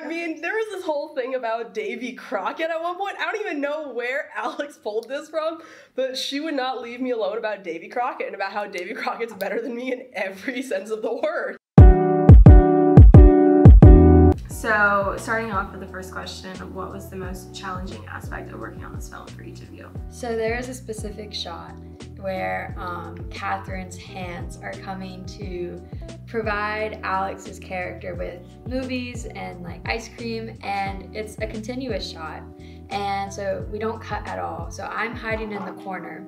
I mean, there was this whole thing about Davy Crockett at one point. I don't even know where Alex pulled this from, but she would not leave me alone about Davy Crockett and about how Davy Crockett's better than me in every sense of the word. So, starting off with the first question, what was the most challenging aspect of working on this film for each of you? So there is a specific shot where Catherine's hands are coming to provide Alex's character with movies and like ice cream, and it's a continuous shot, and so we don't cut at all. So I'm hiding in the corner.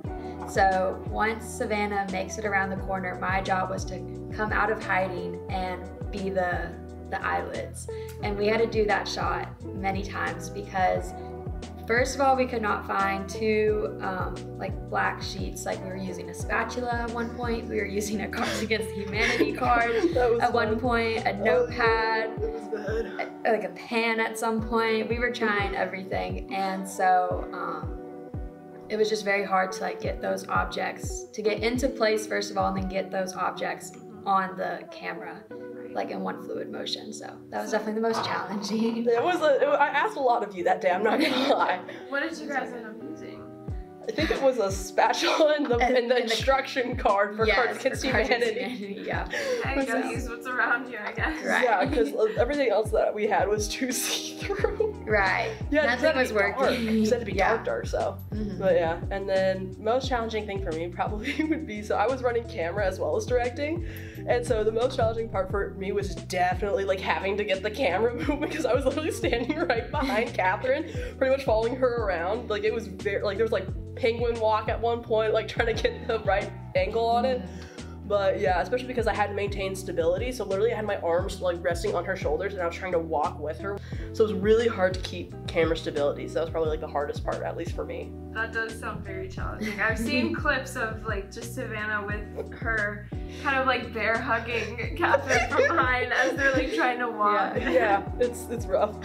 So once Savannah makes it around the corner, my job was to come out of hiding and be the eyelids. And we had to do that shot many times because first of all, we could not find two like black sheets. Like we were using a spatula at one point, we were using a Cards Against Humanity card at one point, a notepad, like a pen at some point. We were trying everything, and so it was just very hard to like get those objects to get into place first of all, and then get those objects on the camera like in one fluid motion. So that was definitely the most challenging. I asked a lot of you that day, I'm not gonna lie. What did you guys end up using? I think it was a spatula and the instruction card for Cards Against Humanity. Yeah. I gotta use what's around you, I guess. Right. Yeah, because everything else that we had was too see-through. Right. Yeah, nothing was working. It had to be dark, so. But yeah, and then most challenging thing for me probably would be, so I was running camera as well as directing, and so the most challenging part for me was definitely like having to get the camera moving, because I was literally standing right behind Catherine, pretty much following her around. Like it was very, like there was like penguin walk at one point, like trying to get the right angle on it. But yeah, especially because I had to maintain stability, so literally I had my arms like resting on her shoulders and I was trying to walk with her. So it was really hard to keep camera stability, so that was probably like the hardest part, at least for me. That does sound very challenging. I've seen clips of like just Savannah with her kind of like bear hugging Catherine from behind as they're like trying to walk. Yeah, it's rough.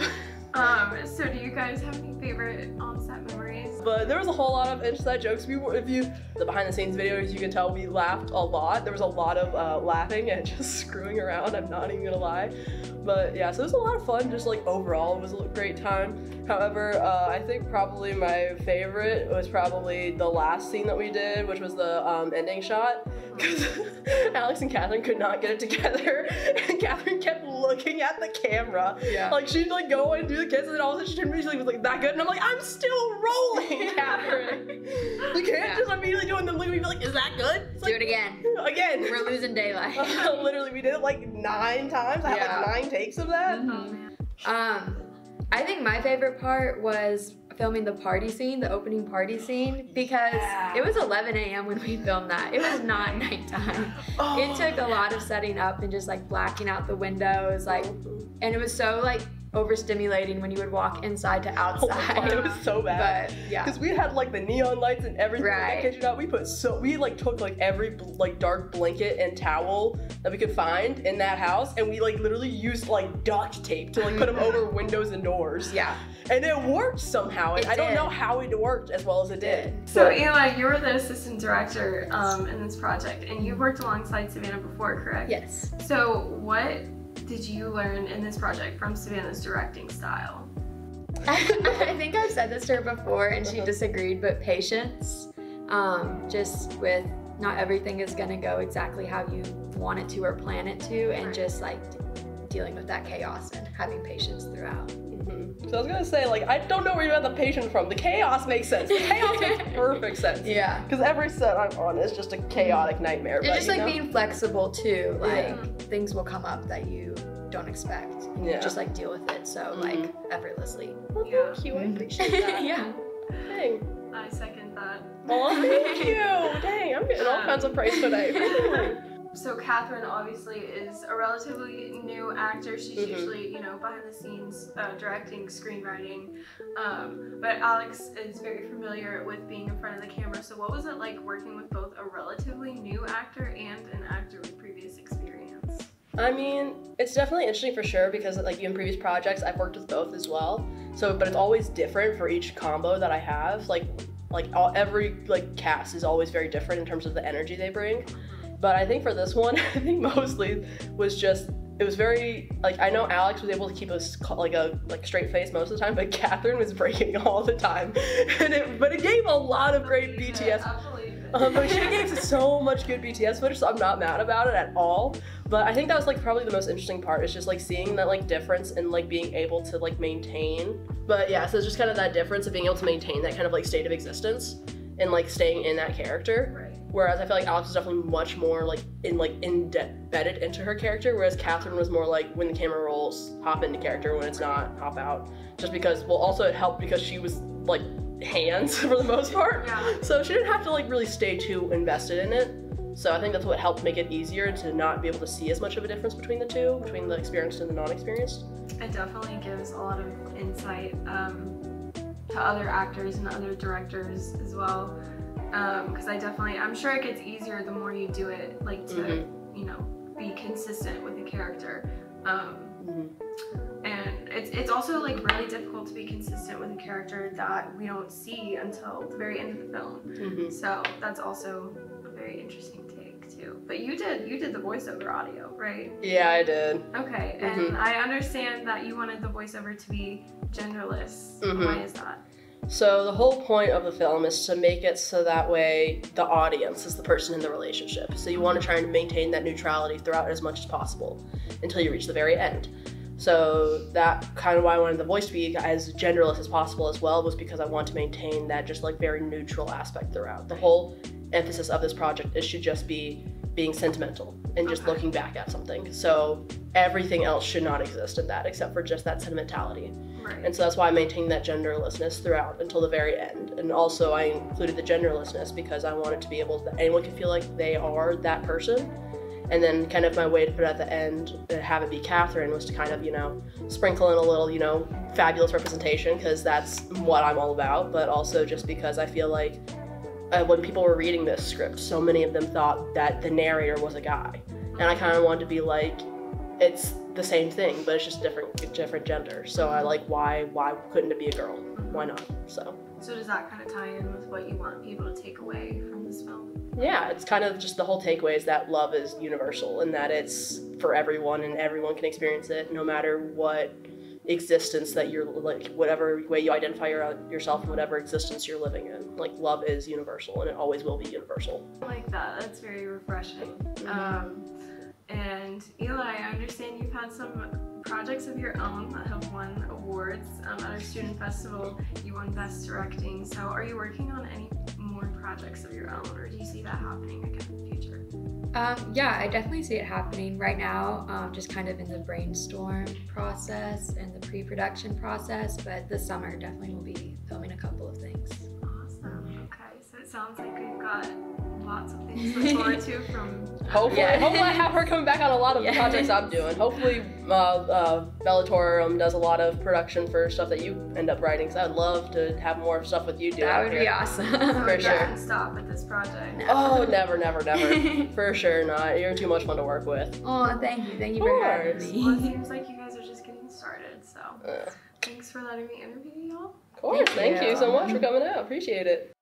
So do you guys have any favorite on-set memories? But there was a whole lot of inside jokes. The behind the scenes videos, you can tell we laughed a lot. There was a lot of laughing and just screwing around, I'm not even gonna lie. But yeah, so it was a lot of fun, just like overall, it was a great time. However, I think probably my favorite was probably the last scene that we did, which was the ending shot. Because Alex and Catherine could not get it together, and Catherine kept looking at the camera. Yeah. Like she'd like go and do the kiss, and then all of a sudden she turned to me, she was like, that good? And I'm like, I'm still rolling, Catherine. You can't just immediately do it and then look at me and be like, is that good? It's do it again. Again. We're losing daylight. Literally, we did it like 9 times. I had like 9 takes of that. I think my favorite part was filming the party scene, the opening party scene, because it was 11 a.m. when we filmed that. It was not nighttime. It took a lot of setting up and just like blacking out the windows, like, and it was so like overstimulating when you would walk inside to outside. Oh, it was so bad. But yeah, because we had like the neon lights and everything. Right. We like took like every like dark blanket and towel that we could find in that house, and we like literally used like duct tape to like put them over windows and doors. Yeah. And it worked somehow. I don't know how it worked as well as it did. So Eli, you were the assistant director in this project, and you worked alongside Savannah before, correct? Yes. So what did you learn in this project from Savannah's directing style? I think I've said this to her before and she disagreed, but patience. Just with not everything is gonna go exactly how you want it to or plan it to, and just like dealing with that chaos and having patience throughout. So I was gonna say, like, I don't know where you got the patience from. The chaos makes sense. The chaos makes perfect sense. Yeah. Because every set I'm on is just a chaotic nightmare. It's just like being flexible too. Like things will come up that you don't expect. And you just like deal with it. So like effortlessly. Well, thank you. I appreciate that. Yeah. Dang. I second that. Oh, thank you. Dang, I'm getting all kinds of praise today. So Catherine obviously is a relatively new actor. She's usually, you know, behind the scenes directing, screenwriting. But Alex is very familiar with being in front of the camera. So what was it like working with both a relatively new actor and an actor with previous experience? I mean, it's definitely interesting for sure, because like in previous projects I've worked with both as well. So, but it's always different for each combo that I have. Every cast is always very different in terms of the energy they bring. But I think for this one, I think mostly was just it was very, like, I know Alex was able to keep a straight face most of the time, but Catherine was breaking all the time. But it gave a lot of great BTS. But she gave so much good BTS footage, so I'm not mad about it at all. But I think that was like probably the most interesting part, is just like seeing that like difference and like being able to like maintain. But yeah, so it's just kind of that difference of being able to maintain that kind of like state of existence and like staying in that character. Right. Whereas I feel like Alex was definitely much more like embedded into her character, whereas Catherine was more like, when the camera rolls, hop into character, when it's not, hop out. Just because, well, also it helped because she was like hands for the most part. Yeah. So she didn't have to like really stay too invested in it. So I think that's what helped make it easier to not be able to see as much of a difference between the two, between the experienced and the non-experienced. It definitely gives a lot of insight to other actors and other directors as well. Because I'm sure it gets easier the more you do it, like to, you know, be consistent with the character. And it's also like really difficult to be consistent with a character that we don't see until the very end of the film. So that's also a very interesting take too. But you did the voiceover audio, right? Yeah, I did. Okay, and I understand that you wanted the voiceover to be genderless. Why is that? So the whole point of the film is to make it so that way the audience is the person in the relationship. So you want to try and maintain that neutrality throughout as much as possible until you reach the very end. So that kind of why I wanted the voice to be as genderless as possible as well, was because I want to maintain that just like very neutral aspect throughout. The whole emphasis of this project should just be being sentimental and just looking back at something. So everything else should not exist in that except for just that sentimentality. Right. And so that's why I maintained that genderlessness throughout until the very end. And also I included the genderlessness because I wanted to be able that anyone can feel like they are that person. And then kind of my way to put it at the end and have it be Catherine was to kind of, you know, sprinkle in a little, you know, fabulous representation, because that's what I'm all about. But also just because I feel like when people were reading this script, so many of them thought that the narrator was a guy. And I kind of wanted to be like, it's the same thing, but it's just different gender. So I like, why couldn't it be a girl? Why not? So does that kind of tie in with what you want people to take away from this film? Yeah, it's kind of just the whole takeaway is that love is universal and that it's for everyone and everyone can experience it no matter what existence that you're like, whatever way you identify yourself and whatever existence you're living in. Like, love is universal and it always will be universal. I like that. That's very refreshing. And Eli, I understand you've had some projects of your own that have won awards. At our student festival, you won Best Directing. So are you working on any more projects of your own, or do you see that happening again in the future? Yeah, I definitely see it happening right now, just kind of in the brainstorm process and the pre-production process, but this summer definitely will be filming a couple of things. Awesome. Okay, so it sounds like we've got lots of things to look forward to from... Hopefully I have her coming back on a lot of the projects I'm doing. Hopefully Bellator does a lot of production for stuff that you end up writing, because I'd love to have more stuff with you doing. That would be awesome. For sure. Don't stop at this project. No. Oh, never. For sure not. You're too much fun to work with. Oh, thank you for having me. Well, it seems like you guys are just getting started, so thanks for letting me interview y'all. Of course, thank you so much for coming coming out. Appreciate it.